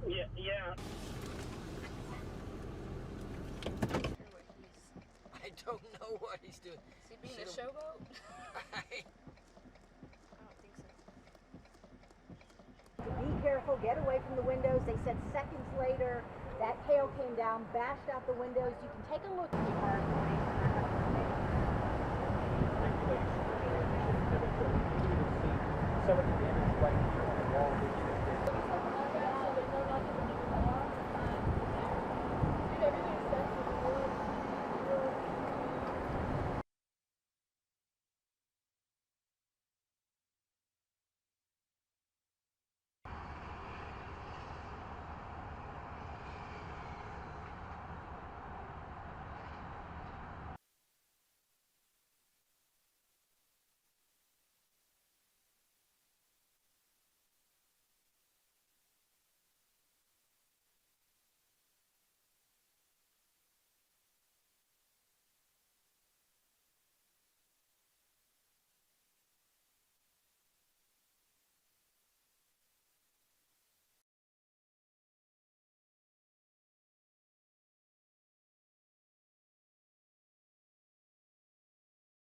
Yeah, yeah. I don't know what he's doing. Is he being a showboat? I don't think so. Be careful, get away from the windows. They said seconds later that hail came down, bashed out the windows. You can take a look at the car.